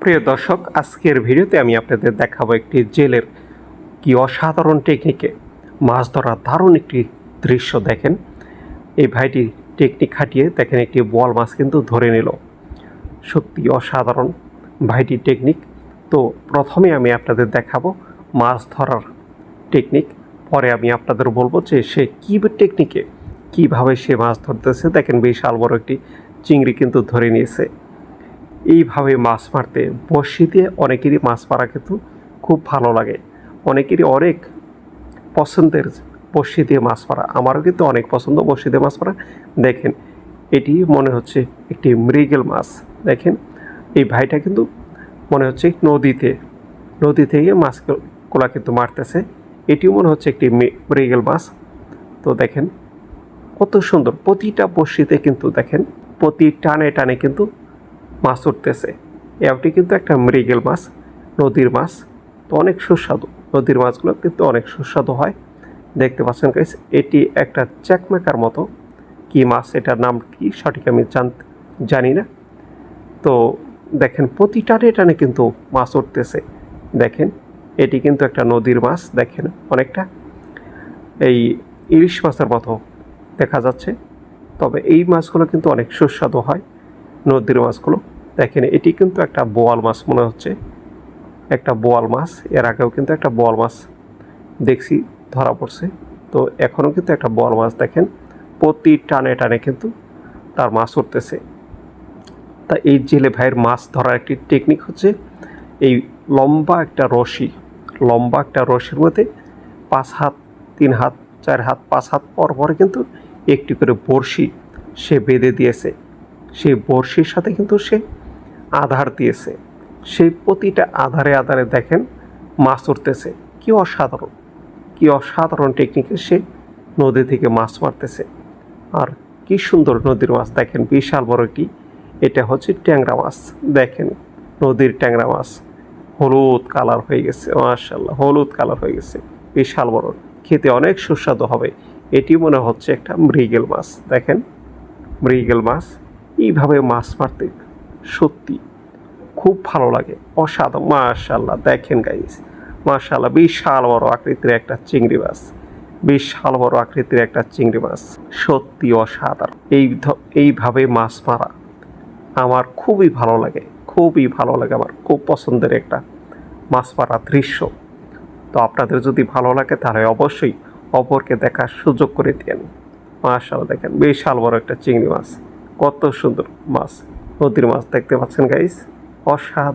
প্রিয় দর্শক, আজকের ভিডিওতে আমি আপনাদের দেখাবো একটি জেলের কি অসাধারণ টেকনিকে মাছ ধরার দারুণ একটি দৃশ্য। দেখেন, এই ভাইটি টেকনিক খাটিয়ে দেখেন একটি বোয়াল মাছ কিন্তু ধরে নিল। সত্যি অসাধারণ ভাইটির টেকনিক। তো প্রথমে আমি আপনাদের দেখাবো মাছ ধরার টেকনিক, পরে আমি আপনাদের বলবো যে সে কী টেকনিকে কীভাবে সে মাছ ধরতেছে। দেখেন, বিশাল বড় একটি চিংড়ি কিন্তু ধরে নিয়েছে। এইভাবে মাছ মারতে বড়শি দিয়ে অনেকেরই মাছ মারা কিন্তু খুব ভালো লাগে, অনেকেরই অনেক পছন্দের বড়শি দিয়ে মাছ মারা। আমারও কিন্তু অনেক পছন্দ বড়শি দিয়ে মাছ মারা। দেখেন, এটি মনে হচ্ছে একটি মৃগেল মাছ। দেখেন, এই ভাইটা কিন্তু মনে হচ্ছে নদী থেকে মাছগুলা কিন্তু মারতেছে। এটিও মনে হচ্ছে একটি মৃগেল মাছ। তো দেখেন কত সুন্দর, প্রতিটা বড়শিতে কিন্তু দেখেন প্রতি টানে টানে কিন্তু মাছ উঠতেছে। এটি কিন্তু একটা মৃগেল মাছ, নদীর মাছ। তো অনেক সুস্বাদু, নদীর মাছগুলো কিন্তু অনেক সুস্বাদু হয়। দেখতে পাচ্ছেন গাইস, এটি একটা চ্যাকমেকার মতো কি মাছ, এটার নাম কি সঠিক আমি জানি না। তো দেখেন প্রতি টানে টানে কিন্তু মাছ উঠতেছে। দেখেন, এটি কিন্তু একটা নদীর মাছ। দেখেন, অনেকটা এই ইলিশ মাছের মতো দেখা যাচ্ছে, তবে এই মাছগুলো কিন্তু অনেক সুস্বাদু হয়, নদীর মাছগুলো। দেখেন, এটি কিন্তু একটা বোয়াল মাছ মনে হচ্ছে, একটা বোয়াল মাছ। এর আগেও কিন্তু একটা বোয়াল মাছ দেখছি ধরা পড়ছে। তো এখনও কিন্তু একটা বোয়াল মাছ। দেখেন প্রতি টানে টানে কিন্তু তার মাছ উঠতেছে। তা এই জেলে ভাইয়ের মাছ ধরার একটি টেকনিক হচ্ছে এই লম্বা একটা রশির মধ্যে 5 হাত, 3 হাত, 4 হাত, 5 হাত পর পরে কিন্তু একটি করে বড়শি সে বেঁধে দিয়েছে। সেই বড়শির সাথে কিন্তু সে আধার দিয়েছে। সেই প্রতিটা আধারে আধারে দেখেন মাছ উঠতেছে। কি অসাধারণ টেকনিকে সে নদী থেকে মাছ মারতেছে। আর কি সুন্দর নদীর মাছ। দেখেন, বিশাল বড় একটি, এটা হচ্ছে ট্যাংরা মাছ। দেখেন, নদীর ট্যাংরা মাছ হলুদ কালার হয়ে গেছে, মাশাআল্লাহ, হলুদ কালার হয়ে গেছে, বিশাল বড়, খেতে অনেক সুস্বাদু হবে। এটি মনে হচ্ছে একটা মৃগেল মাছ। দেখেন, মৃগেল মাছ। এইভাবে মাছ মারতে সত্যি খুব ভালো লাগে, অসাধারণ। মাশাআল্লাহ, দেখেন গাইস, মাশাআল্লাহ, বিশাল বড় আকৃতির একটা চিংড়ি মাছ, বিশাল বড় আকৃতির একটা চিংড়ি মাছ। সত্যি অসাধারণ। এইভাবে মাছ মারা আমার খুবই ভালো লাগে, আমার খুব পছন্দের একটা মাছ মারা দৃশ্য। তো আপনাদের যদি ভালো লাগে তাহলে অবশ্যই অপরকে দেখার সুযোগ করে দিন। মাশাআল্লাহ, দেখেন বিশাল বড় একটা চিংড়ি মাছ, কত সুন্দর মাছ, নদীর মাছ। দেখতে পাচ্ছেন গাইস, অসাধারণ।